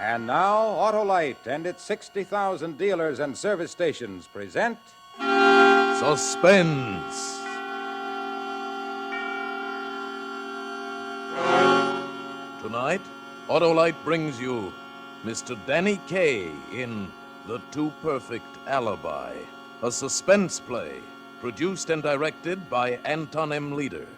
And now, Autolite and its 60,000 dealers and service stations present... Suspense. Tonight, Autolite brings you Mr. Danny Kaye in The Too Perfect Alibi, a suspense play produced and directed by Anton M. Leader.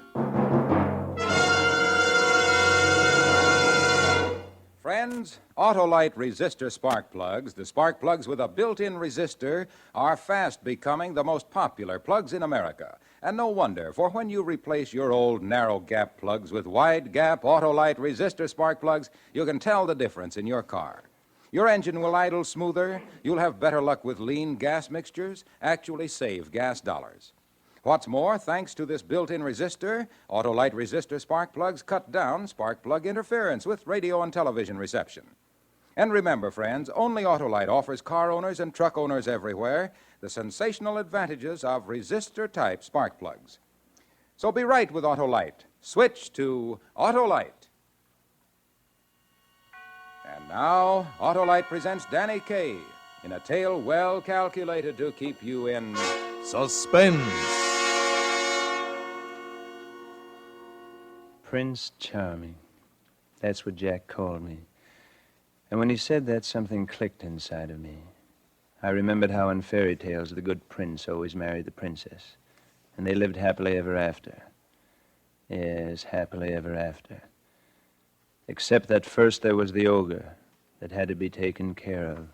Friends, Autolite resistor spark plugs, the spark plugs with a built-in resistor, are fast becoming the most popular plugs in America. And no wonder, for when you replace your old narrow-gap plugs with wide-gap Autolite resistor spark plugs, you can tell the difference in your car. Your engine will idle smoother, you'll have better luck with lean gas mixtures, actually save gas dollars. What's more, thanks to this built-in resistor, Autolite resistor spark plugs cut down spark plug interference with radio and television reception. And remember, friends, only Autolite offers car owners and truck owners everywhere the sensational advantages of resistor-type spark plugs. So be right with Autolite. Switch to Autolite. And now, Autolite presents Danny Kaye in a tale well calculated to keep you in... Suspense. Prince Charming. That's what Jack called me. And when he said that, something clicked inside of me. I remembered how in fairy tales the good prince always married the princess. And they lived happily ever after. Yes, happily ever after. Except that first there was the ogre that had to be taken care of.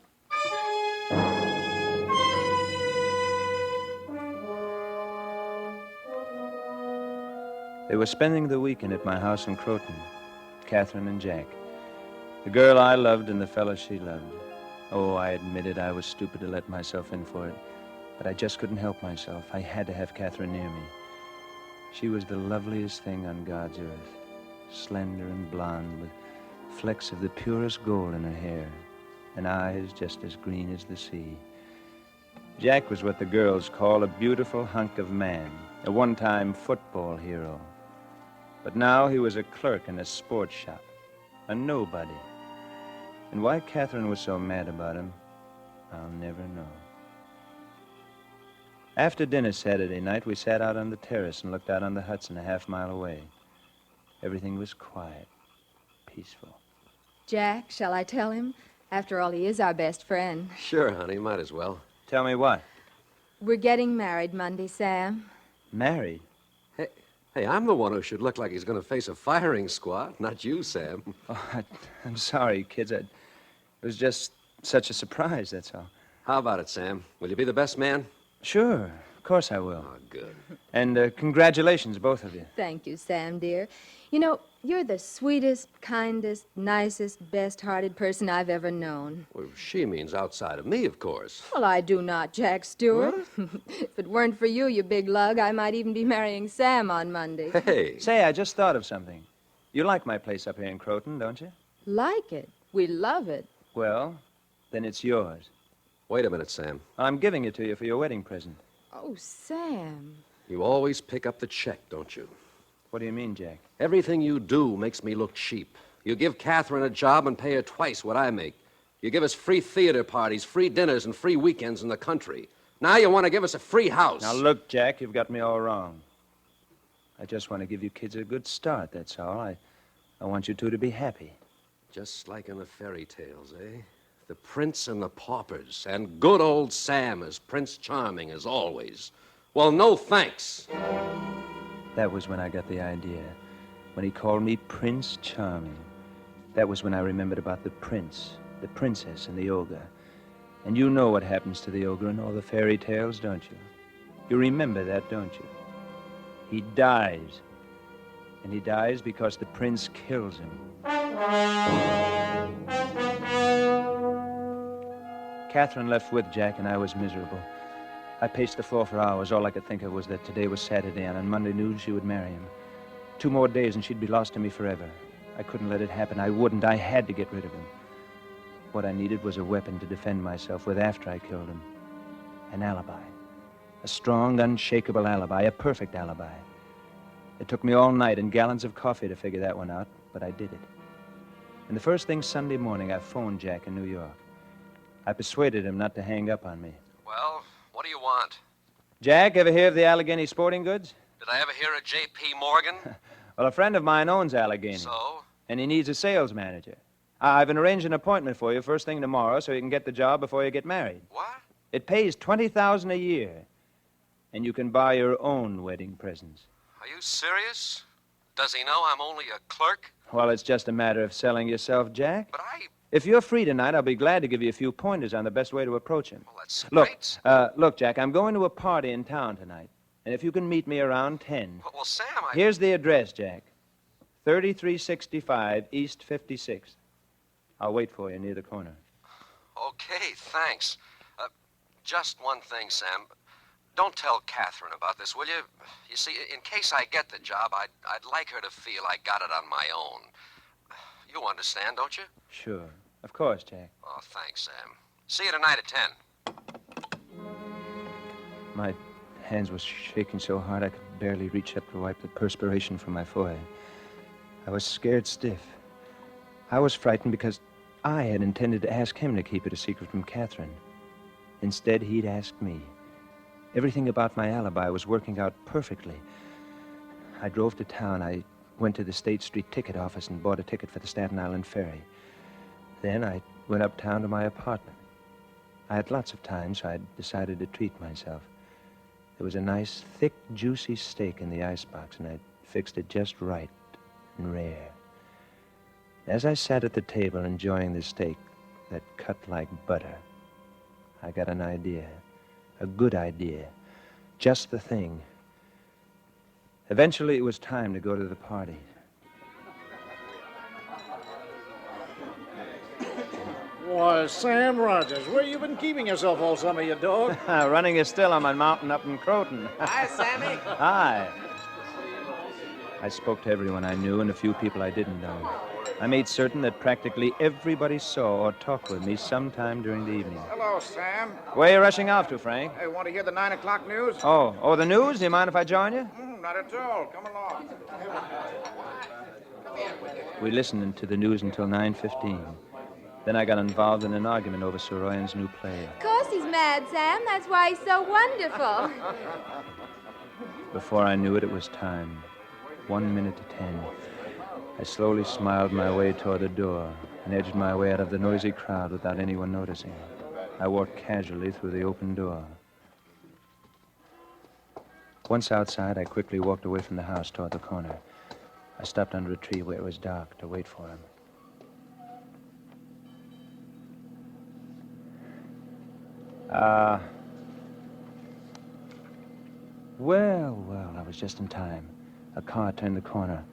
They were spending the weekend at my house in Croton, Catherine and Jack. The girl I loved and the fellow she loved. Oh, I admitted I was stupid to let myself in for it, but I just couldn't help myself. I had to have Catherine near me. She was the loveliest thing on God's earth, slender and blonde, with flecks of the purest gold in her hair, and eyes just as green as the sea. Jack was what the girls call a beautiful hunk of man, a one-time football hero. But now he was a clerk in a sports shop, a nobody. And why Catherine was so mad about him, I'll never know. After dinner Saturday night, we sat out on the terrace and looked out on the Hudson a half-mile away. Everything was quiet, peaceful. Jack, shall I tell him? After all, he is our best friend. Sure, honey, might as well. Tell me what? We're getting married Monday, Sam. Married? Hey, I'm the one who should look like he's going to face a firing squad, not you, Sam. Oh, I'm sorry, kids. It was just such a surprise, that's all. How about it, Sam? Will you be the best man? Sure, of course I will. Oh, good. And congratulations, both of you. Thank you, Sam, dear. You know, you're the sweetest, kindest, nicest, best-hearted person I've ever known. Well, she means outside of me, of course. Well, I do not, Jack Stewart. If it weren't for you, you big lug, I might even be marrying Sam on Monday. Hey. Say, I just thought of something. You like my place up here in Croton, don't you? Like it. We love it. Well, then it's yours. Wait a minute, Sam. I'm giving it to you for your wedding present. Oh, Sam. You always pick up the check, don't you? What do you mean, Jack? Everything you do makes me look cheap. You give Catherine a job and pay her twice what I make. You give us free theater parties, free dinners, and free weekends in the country. Now you want to give us a free house. Now, look, Jack, you've got me all wrong. I just want to give you kids a good start, that's all. I want you two to be happy. Just like in the fairy tales, eh? The prince and the paupers, and good old Sam as Prince Charming, as always. Well, no thanks. That was when I got the idea. When he called me Prince Charming. That was when I remembered about the prince, the princess, and the ogre. And you know what happens to the ogre in all the fairy tales, don't you? You remember that, don't you? He dies. And he dies because the prince kills him. Catherine left with Jack, and I was miserable. I paced the floor for hours. All I could think of was that today was Saturday, and on Monday noon she would marry him. 2 more days, and she'd be lost to me forever. I couldn't let it happen. I wouldn't. I had to get rid of him. What I needed was a weapon to defend myself with after I killed him. An alibi. A strong, unshakable alibi. A perfect alibi. It took me all night and gallons of coffee to figure that one out, but I did it. And the first thing Sunday morning, I phoned Jack in New York. I persuaded him not to hang up on me. Well, what do you want? Jack, ever hear of the Allegheny Sporting Goods? Did I ever hear of J.P. Morgan? Well, a friend of mine owns Allegheny. So? And he needs a sales manager. I've arranged an appointment for you first thing tomorrow so you can get the job before you get married. What? It pays $20,000 a year. And you can buy your own wedding presents. Are you serious? Does he know I'm only a clerk? Well, it's just a matter of selling yourself, Jack. But I... If you're free tonight, I'll be glad to give you a few pointers on the best way to approach him. Well, that's Look, great. look, Jack, I'm going to a party in town tonight. And if you can meet me around 10. Well, Sam, Here's the address, Jack. 3365 East 56th. I'll wait for you near the corner. Okay, thanks. Just one thing, Sam. Don't tell Catherine about this, will you? You see, in case I get the job, I'd like her to feel I got it on my own. You understand, don't you? Sure. Of course, Jack. Oh, thanks, Sam. See you tonight at 10. My hands were shaking so hard I could barely reach up to wipe the perspiration from my forehead. I was scared stiff. I was frightened because I had intended to ask him to keep it a secret from Catherine. Instead, he'd asked me. Everything about my alibi was working out perfectly. I drove to town. I went to the State Street ticket office and bought a ticket for the Staten Island ferry. Then I went uptown to my apartment. I had lots of time, so I decided to treat myself. There was a nice, thick, juicy steak in the icebox, and I'd fixed it just right and rare. As I sat at the table enjoying the steak that cut like butter, I got an idea. A good idea. Just the thing. Eventually, it was time to go to the party. Why, Sam Rogers, where you been keeping yourself all summer, you dog? Running a still on my mountain up in Croton. Hi, Sammy. Hi. I spoke to everyone I knew and a few people I didn't know. I made certain that practically everybody saw or talked with me sometime during the evening. Hello, Sam. Where are you rushing off to, Frank? Hey, want to hear the 9 o'clock news? Oh, the news? Do you mind if I join you? Not at all. Come along. We listened to the news until 9:15. Then I got involved in an argument over Soroyan's new play. Of course he's mad, Sam. That's why he's so wonderful. Before I knew it, it was time. 1 minute to 10. I slowly smiled my way toward the door and edged my way out of the noisy crowd without anyone noticing. I walked casually through the open door. Once outside, I quickly walked away from the house toward the corner. I stopped under a tree where it was dark to wait for him. Well, I was just in time. A car turned the corner.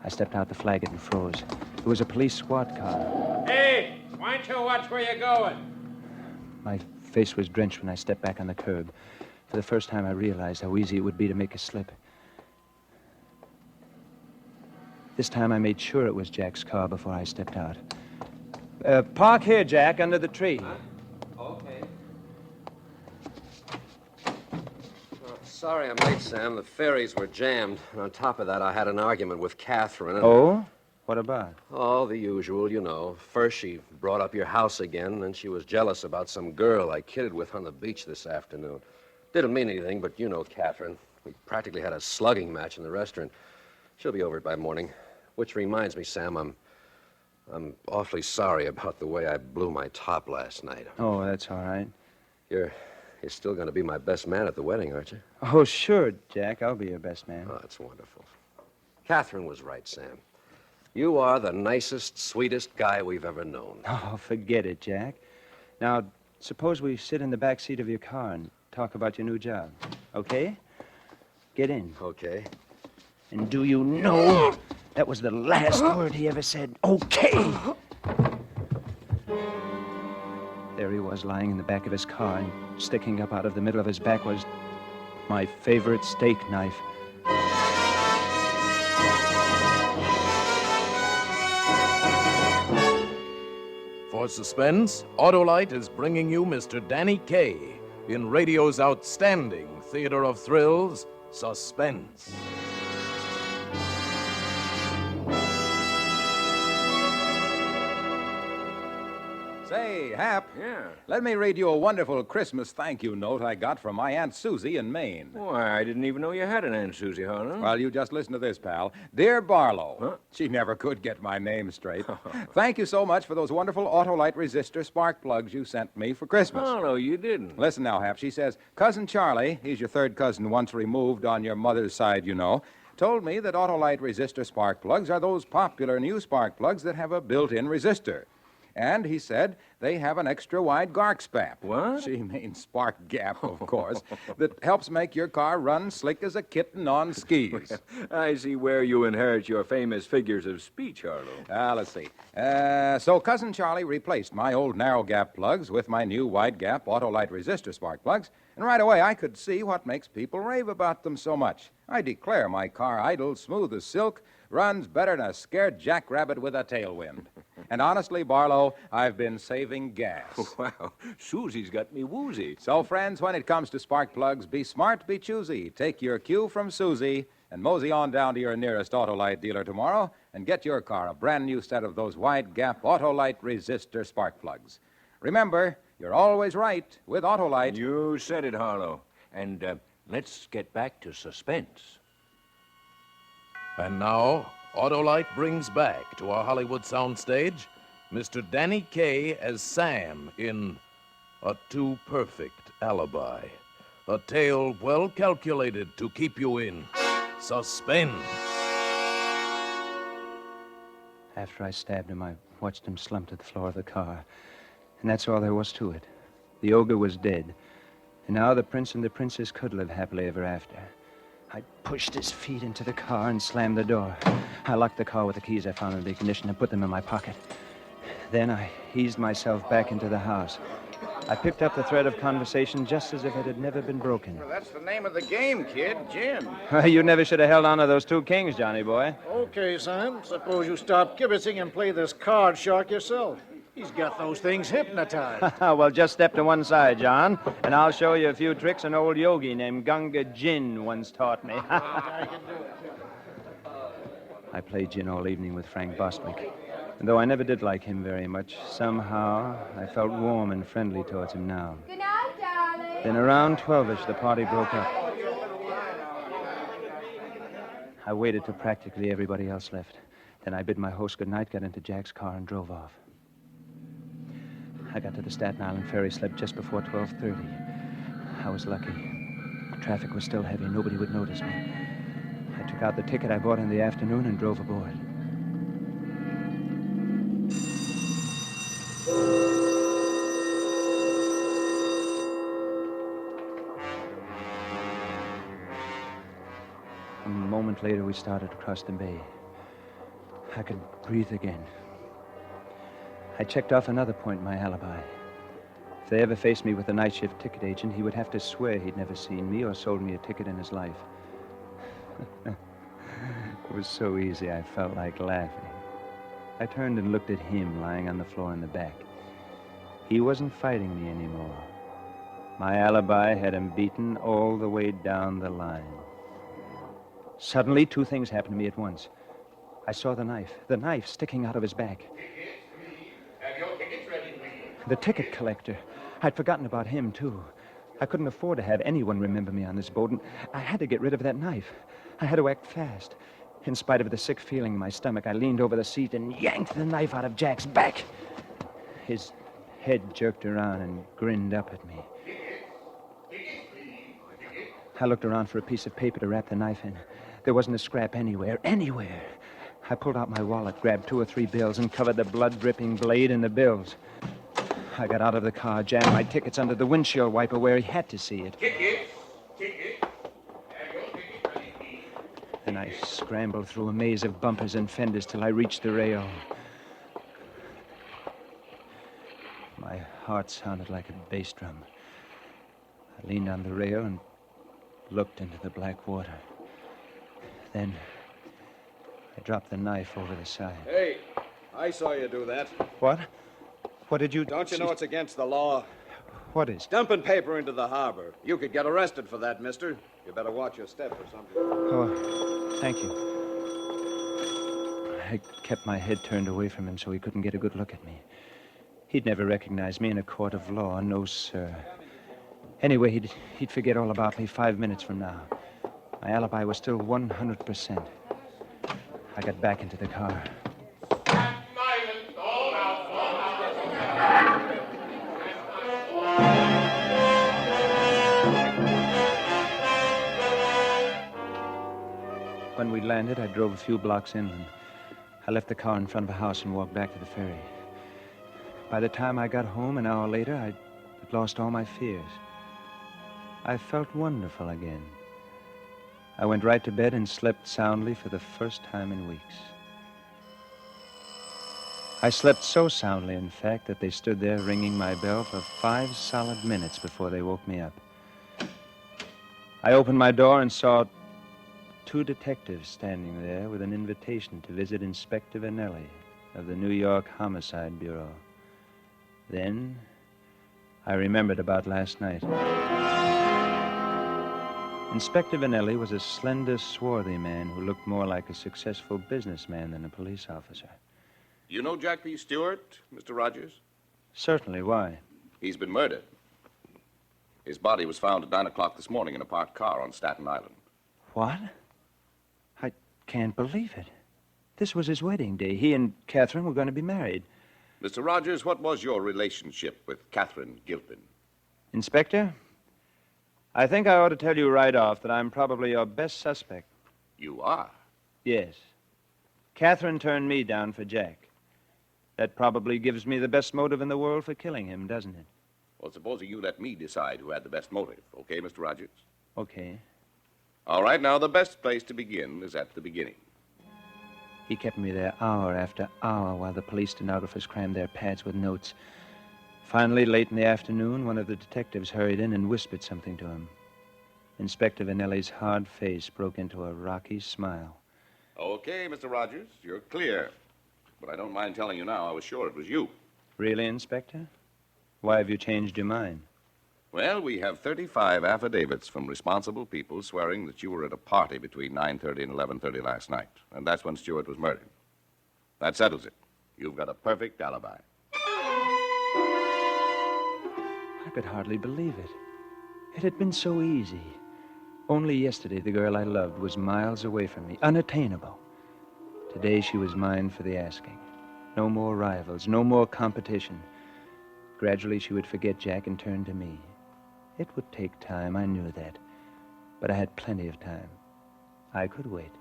I stepped out to flag it and froze. It was a police squad car. Hey, why don't you watch where you're going? My face was drenched when I stepped back on the curb. For the first time, I realized how easy it would be to make a slip. This time, I made sure it was Jack's car before I stepped out. Park here, Jack, under the tree. Okay. Sorry I'm late, Sam. The ferries were jammed. And on top of that, I had an argument with Catherine. And... Oh? What about? Oh, the usual, you know. First, she brought up your house again, and then she was jealous about some girl I kidded with on the beach this afternoon. Didn't mean anything, but you know Catherine. We practically had a slugging match in the restaurant. She'll be over it by morning. Which reminds me, Sam, I'm awfully sorry about the way I blew my top last night. Oh, that's all right. You're still going to be my best man at the wedding, aren't you? Oh, sure, Jack. I'll be your best man. Oh, that's wonderful. Catherine was right, Sam. You are the nicest, sweetest guy we've ever known. Oh, forget it, Jack. Now, suppose we sit in the back seat of your car and talk about your new job. Okay? Get in. Okay. And do you know that was the last word he ever said? Okay! There he was, lying in the back of his car, and sticking up out of the middle of his back was my favorite steak knife. For Suspense, Autolite is bringing you Mr. Danny Kaye in radio's outstanding theater of thrills, Suspense. Say, Hap. Yeah. Let me read you a wonderful Christmas thank you note I got from my Aunt Susie in Maine. Why, I didn't even know you had an Aunt Susie, Harlow. Well, you just listen to this, pal. Dear Barlow. Huh? She never could get my name straight. Thank you so much for those wonderful Autolite resistor spark plugs you sent me for Christmas. Oh, no, you didn't. Listen now, Hap. She says, Cousin Charlie, he's your third cousin once removed on your mother's side, you know, told me that Autolite resistor spark plugs are those popular new spark plugs that have a built-in resistor. And he said they have an extra wide gark spap. What? She means spark gap, of course, that helps make your car run slick as a kitten on skis. I see where you inherit your famous figures of speech, Harlow. Let's see. So Cousin Charlie replaced my old narrow gap plugs with my new wide gap Autolite resistor spark plugs, and right away I could see what makes people rave about them so much. I declare my car idles smooth as silk, runs better than a scared jackrabbit with a tailwind. And honestly, Barlow, I've been saving gas. Wow, Susie's got me woozy. So, friends, when it comes to spark plugs, be smart, be choosy. Take your cue from Susie and mosey on down to your nearest Autolite dealer tomorrow and get your car a brand new set of those wide gap Autolite resistor spark plugs. Remember, you're always right with Autolite. You said it, Harlow. And let's get back to Suspense. And now, Autolite brings back to our Hollywood soundstage Mr. Danny Kaye as Sam in A Too Perfect Alibi. A tale well calculated to keep you in suspense. After I stabbed him, I watched him slump to the floor of the car. And that's all there was to it. The ogre was dead. And now the prince and the princess could live happily ever after. I pushed his feet into the car and slammed the door. I locked the car with the keys I found in the ignition and put them in my pocket. Then I eased myself back into the house. I picked up the thread of conversation just as if it had never been broken. Well, that's the name of the game, kid. Gin. You never should have held on to those two kings, Johnny boy. Okay, Sam. Suppose you stop kibitzing and play this card shark yourself. He's got those things hypnotized. Well, just step to one side, John, and I'll show you a few tricks an old yogi named Gunga Jin once taught me. I played gin all evening with Frank Bostwick. And though I never did like him very much, somehow I felt warm and friendly towards him now. Good night, darling. Then around 12-ish, the party broke up. I waited till practically everybody else left. Then I bid my host good night, got into Jack's car, and drove off. I got to the Staten Island ferry slip just before 12:30. I was lucky. Traffic was still heavy. Nobody would notice me. I took out the ticket I bought in the afternoon and drove aboard. A moment later, we started across the bay. I could breathe again. I checked off another point in my alibi. If they ever faced me with a night shift ticket agent, he would have to swear he'd never seen me or sold me a ticket in his life. It was so easy, I felt like laughing. I turned and looked at him lying on the floor in the back. He wasn't fighting me anymore. My alibi had him beaten all the way down the line. Suddenly, two things happened to me at once. I saw the knife sticking out of his back. The ticket collector. I'd forgotten about him, too. I couldn't afford to have anyone remember me on this boat, and I had to get rid of that knife. I had to act fast. In spite of the sick feeling in my stomach, I leaned over the seat and yanked the knife out of Jack's back. His head jerked around and grinned up at me. I looked around for a piece of paper to wrap the knife in. There wasn't a scrap anywhere. I pulled out my wallet, grabbed 2 or 3 bills, and covered the blood-dripping blade in the bills. I got out of the car, jammed my tickets under the windshield wiper where he had to see it. Ticket. Then I scrambled through a maze of bumpers and fenders till I reached the rail. My heart sounded like a bass drum. I leaned on the rail and looked into the black water. Then I dropped the knife over the side. Hey, I saw you do that. What? What did you... Don't you know it's against the law? What is? Dumping paper into the harbor. You could get arrested for that, mister. You better watch your step or something. Oh, thank you. I kept my head turned away from him so he couldn't get a good look at me. He'd never recognize me in a court of law. No, sir. Anyway, he'd forget all about me 5 minutes from now. My alibi was still 100%. I got back into the car. When we landed, I drove a few blocks inland. I left the car in front of a house and walked back to the ferry. By the time I got home, an hour later, I'd lost all my fears. I felt wonderful again. I went right to bed and slept soundly for the first time in weeks. I slept so soundly, in fact, that they stood there ringing my bell for 5 solid minutes before they woke me up. I opened my door and saw 2 detectives standing there with an invitation to visit Inspector Vanelli of the New York Homicide Bureau. Then I remembered about last night. Inspector Vanelli was a slender, swarthy man who looked more like a successful businessman than a police officer. You know Jack P. Stewart, Mr. Rogers? Certainly. Why? He's been murdered. His body was found at 9 o'clock this morning in a parked car on Staten Island. What? I can't believe it. This was his wedding day. He and Catherine were going to be married. Mr. Rogers, what was your relationship with Catherine Gilpin? Inspector, I think I ought to tell you right off that I'm probably your best suspect. You are? Yes. Catherine turned me down for Jack. That probably gives me the best motive in the world for killing him, doesn't it? Well, supposing you let me decide who had the best motive. Okay, Mr. Rogers? Okay. All right, now the best place to begin is at the beginning. He kept me there hour after hour while the police stenographers crammed their pads with notes. Finally, late in the afternoon, one of the detectives hurried in and whispered something to him. Inspector Vanelli's hard face broke into a rocky smile. Okay, Mr. Rogers, you're clear. But I don't mind telling you now, I was sure it was you. Really, Inspector? Why have you changed your mind? Well, we have 35 affidavits from responsible people swearing that you were at a party between 9:30 and 11:30 last night. And that's when Stewart was murdered. That settles it. You've got a perfect alibi. I could hardly believe it. It had been so easy. Only yesterday, the girl I loved was miles away from me, unattainable. Today, she was mine for the asking. No more rivals, no more competition. Gradually, she would forget Jack and turn to me. It would take time, I knew that. But I had plenty of time. I could wait.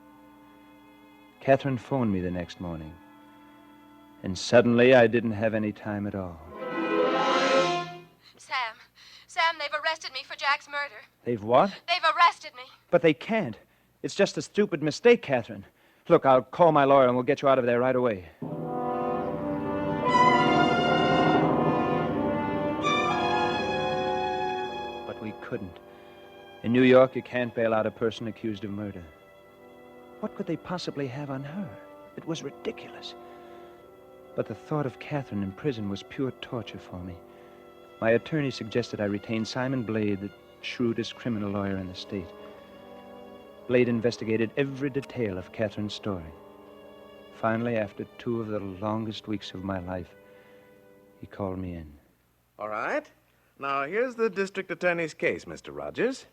Catherine phoned me the next morning. And suddenly, I didn't have any time at all. Sam, they've arrested me for Jack's murder. They've what? They've arrested me. But they can't. It's just a stupid mistake, Catherine. Look, I'll call my lawyer and we'll get you out of there right away. But we couldn't. In New York, you can't bail out a person accused of murder. What could they possibly have on her? It was ridiculous. But the thought of Catherine in prison was pure torture for me. My attorney suggested I retain Simon Blade, the shrewdest criminal lawyer in the state. Blade investigated every detail of Catherine's story. Finally, after 2 of the longest weeks of my life, he called me in. All right. Now, here's the district attorney's case, Mr. Rogers.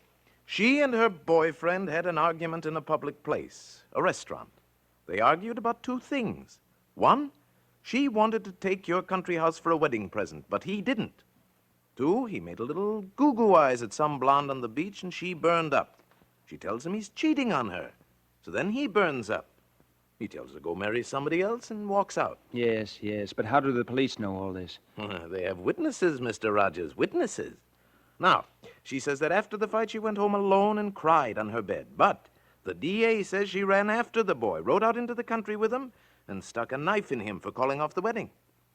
She and her boyfriend had an argument in a public place, a restaurant. They argued about 2 things. 1, she wanted to take your country house for a wedding present, but he didn't. 2, he made a little goo-goo eyes at some blonde on the beach, and she burned up. She tells him he's cheating on her. So then he burns up. He tells her to go marry somebody else and walks out. Yes, but how do the police know all this? They have witnesses, Mr. Rogers, witnesses. Now, she says that after the fight she went home alone and cried on her bed. But the DA says she ran after the boy, rode out into the country with him, and stuck a knife in him for calling off the wedding.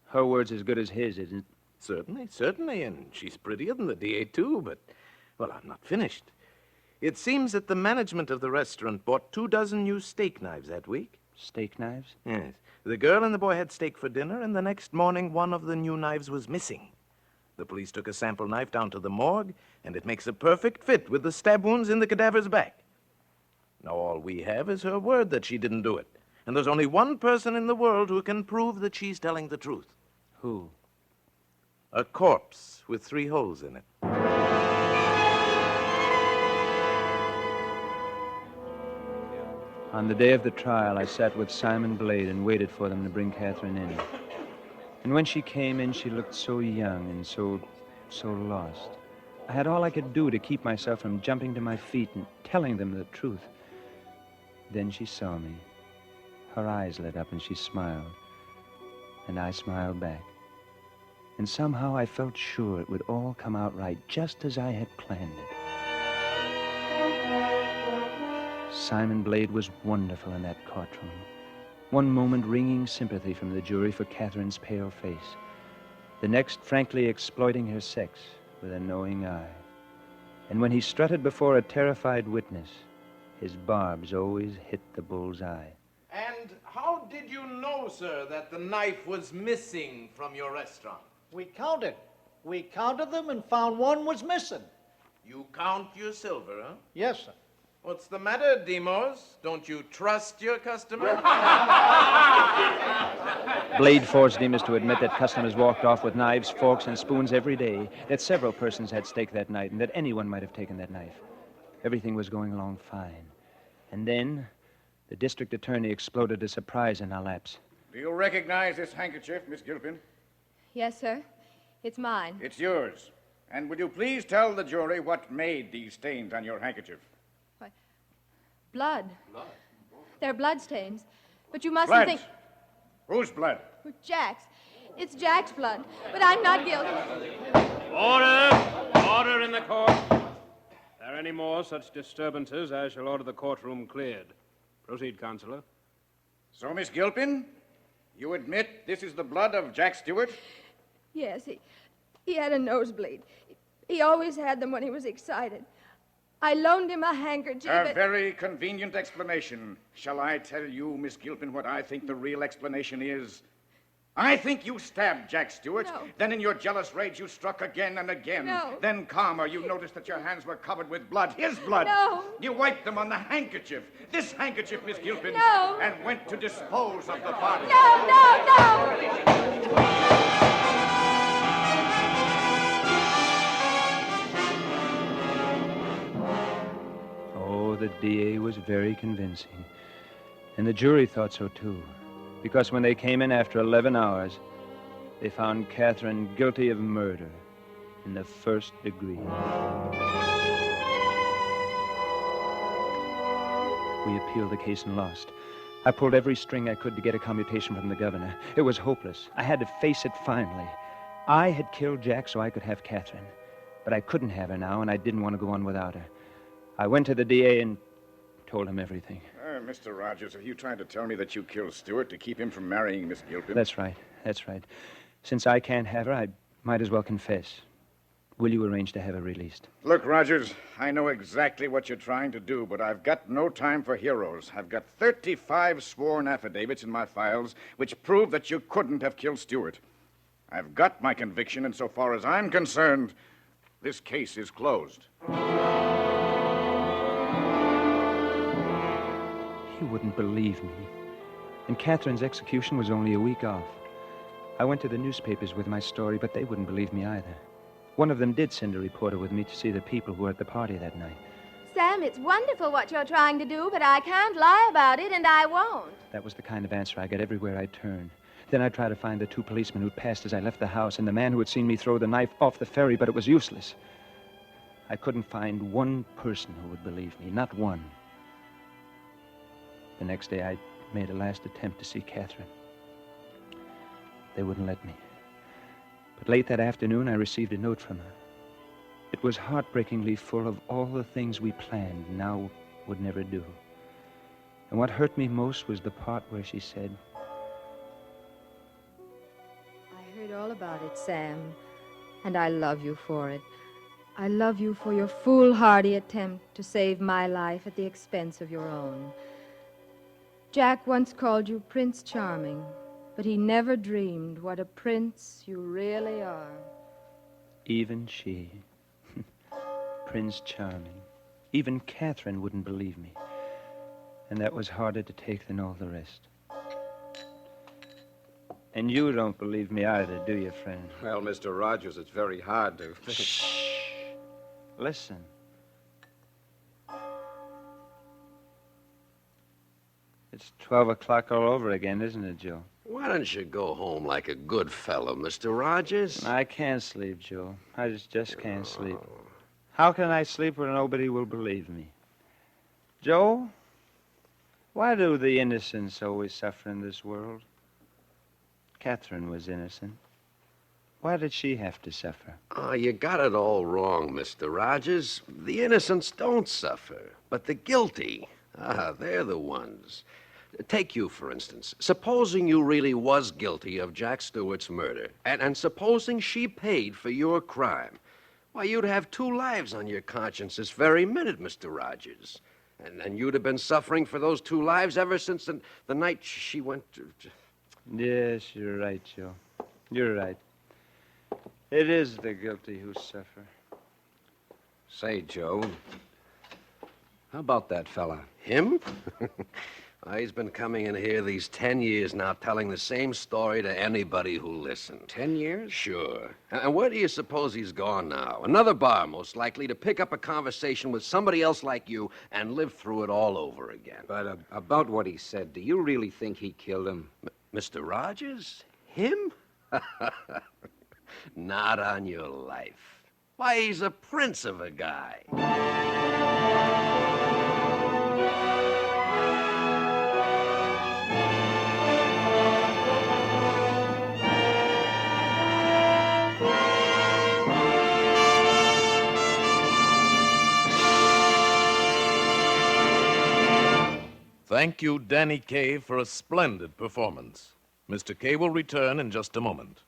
Her word's as good as his, isn't it? Certainly, and she's prettier than the DA, too, but, well, I'm not finished. It seems that the management of the restaurant bought 24 new steak knives that week. Steak knives? Yes. The girl and the boy had steak for dinner, and the next morning one of the new knives was missing. The police took a sample knife down to the morgue, and it makes a perfect fit with the stab wounds in the cadaver's back. Now, all we have is her word that she didn't do it. And there's only one person in the world who can prove that she's telling the truth. Who? A corpse with 3 holes in it. On the day of the trial, I sat with Simon Blade and waited for them to bring Catherine in. And when she came in, she looked so young and so lost. I had all I could do to keep myself from jumping to my feet and telling them the truth. Then she saw me. Her eyes lit up and she smiled. And I smiled back. And somehow I felt sure it would all come out right, just as I had planned it. Simon Blade was wonderful in that courtroom. One moment wringing sympathy from the jury for Catherine's pale face. The next frankly exploiting her sex with a knowing eye. And when he strutted before a terrified witness, his barbs always hit the bull's eye. And how did you know, sir, that the knife was missing from your restaurant? We counted. We counted them and found one was missing. You count your silver, huh? Yes, sir. What's the matter, Demos? Don't you trust your customer? Blade forced Demas to admit that customers walked off with knives, forks, and spoons every day, that several persons had stake that night, and that anyone might have taken that knife. Everything was going along fine. And then, the district attorney exploded a surprise in our laps. Do you recognize this handkerchief, Miss Gilpin? Yes, sir. It's mine. It's yours. And would you please tell the jury what made these stains on your handkerchief? Blood. They're blood stains. But you mustn't Blood? think... Whose blood? Jack's. It's Jack's blood. But I'm not guilty. Order! Order in the court. If there are any more such disturbances, I shall order the courtroom cleared. Proceed, Counselor. So, Miss Gilpin, you admit this is the blood of Jack Stewart? Yes, he had a nosebleed. He always had them when he was excited. I loaned him a handkerchief. A very convenient explanation. Shall I tell you, Miss Gilpin, what I think the real explanation is? I think you stabbed Jack Stewart. No. Then in your jealous rage, you struck again and again. No. Then, calmer, you noticed that your hands were covered with blood. His blood. No. You wiped them on the handkerchief. This handkerchief, Miss Gilpin. No. And went to dispose of the body. No! The DA was very convincing. And the jury thought so, too. Because when they came in after 11 hours, they found Catherine guilty of murder in the 1st degree. We appealed the case and lost. I pulled every string I could to get a commutation from the governor. It was hopeless. I had to face it finally. I had killed Jack so I could have Catherine. But I couldn't have her now, and I didn't want to go on without her. I went to the DA and told him everything. Mr. Rogers, are you trying to tell me that you killed Stewart to keep him from marrying Miss Gilpin? That's right. Since I can't have her, I might as well confess. Will you arrange to have her released? Look, Rogers, I know exactly what you're trying to do, but I've got no time for heroes. I've got 35 sworn affidavits in my files which prove that you couldn't have killed Stewart. I've got my conviction, and so far as I'm concerned, this case is closed. You wouldn't believe me. And Catherine's execution was only a week off. I went to the newspapers with my story, but they wouldn't believe me either. One of them did send a reporter with me to see the people who were at the party that night. Sam, it's wonderful what you're trying to do, but I can't lie about it, and I won't. That was the kind of answer I got everywhere I turned. Then I tried to find the 2 policemen who'd passed as I left the house and the man who had seen me throw the knife off the ferry, but it was useless. I couldn't find one person who would believe me, not one. The next day, I made a last attempt to see Catherine. They wouldn't let me. But late that afternoon, I received a note from her. It was heartbreakingly full of all the things we planned and now would never do. And what hurt me most was the part where she said, I heard all about it, Sam, and I love you for it. I love you for your foolhardy attempt to save my life at the expense of your own. Jack once called you Prince Charming, but he never dreamed what a prince you really are. Even she, Prince Charming, even Catherine wouldn't believe me. And that was harder to take than all the rest. And you don't believe me either, do you, friend? Well, Mr. Rogers, it's very hard to... Shh. Listen. It's 12 o'clock all over again, isn't it, Joe? Why don't you go home like a good fellow, Mr. Rogers? I can't sleep, Joe. I just can't sleep. How can I sleep where nobody will believe me? Joe, why do the innocents always suffer in this world? Catherine was innocent. Why did she have to suffer? Oh, you got it all wrong, Mr. Rogers. The innocents don't suffer, but the guilty, they're the ones. Take you, for instance. Supposing you really was guilty of Jack Stewart's murder, and supposing she paid for your crime, why, you'd have 2 lives on your conscience this very minute, Mr. Rogers. And you'd have been suffering for those 2 lives ever since the night she went to... Yes, you're right, Joe. You're right. It is the guilty who suffer. Say, Joe, how about that fella? Him? He's been coming in here these 10 years now, telling the same story to anybody who listened. 10 years? Sure. And where do you suppose he's gone now? Another bar, most likely, to pick up a conversation with somebody else like you and live through it all over again. But about what he said, do you really think he killed him? Mr. Rogers? Him? Not on your life. Why, he's a prince of a guy. Thank you, Danny Kaye, for a splendid performance. Mr. Kaye will return in just a moment.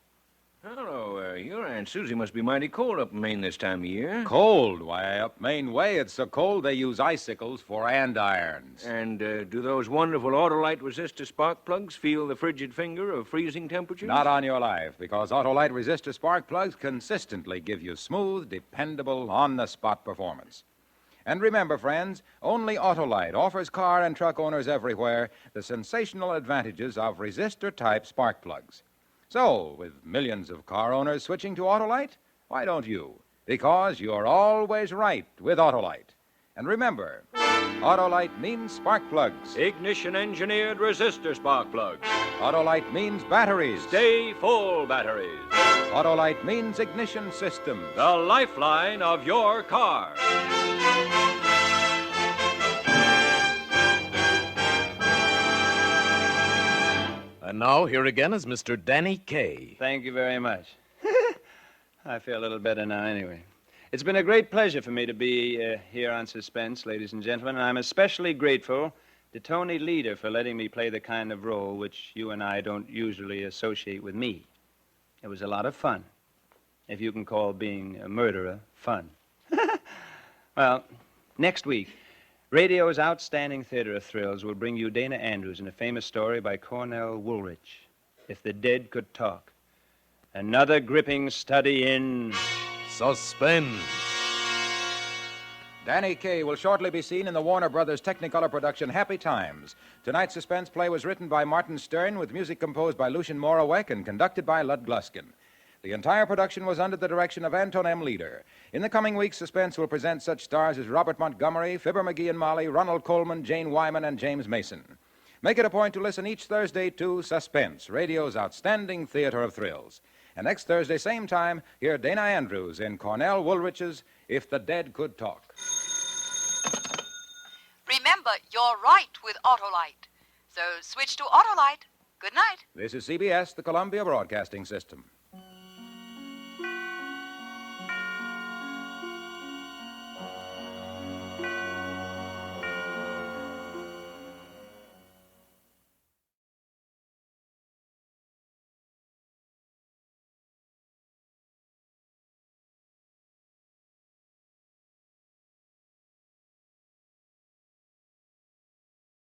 Hello, your Aunt Susie must be mighty cold up in Maine this time of year. Cold? Why, up Maine way, it's so cold they use icicles for andirons. And do those wonderful Autolite resistor spark plugs feel the frigid finger of freezing temperatures? Not on your life, because Autolite resistor spark plugs consistently give you smooth, dependable, on-the-spot performance. And remember, friends, only Autolite offers car and truck owners everywhere the sensational advantages of resistor-type spark plugs. So, with millions of car owners switching to Autolite, why don't you? Because you're always right with Autolite. And remember, Autolite means spark plugs. Ignition-engineered resistor spark plugs. Autolite means batteries. Stay full batteries. Autolite means ignition systems. The lifeline of your car. And now, here again is Mr. Danny Kaye. Thank you very much. I feel a little better now anyway. It's been a great pleasure for me to be here on Suspense, ladies and gentlemen, and I'm especially grateful to Tony Leader for letting me play the kind of role which you and I don't usually associate with me. It was a lot of fun, if you can call being a murderer fun. Well, next week, radio's outstanding theater of thrills will bring you Dana Andrews in a famous story by Cornell Woolrich, If the Dead Could Talk. Another gripping study in... Suspense. Danny Kaye will shortly be seen in the Warner Brothers Technicolor production Happy Times. Tonight's suspense play was written by Martin Stern with music composed by Lucien Moraweck and conducted by Lud Gluskin. The entire production was under the direction of Anton M. Leader. In the coming weeks, Suspense will present such stars as Robert Montgomery, Fibber McGee and Molly, Ronald Coleman, Jane Wyman, and James Mason. Make it a point to listen each Thursday to Suspense, radio's outstanding theater of thrills. And next Thursday, same time, hear Dana Andrews in Cornell Woolrich's If the Dead Could Talk. Remember, you're right with Autolite. So switch to Autolite. Good night. This is CBS, the Columbia Broadcasting System.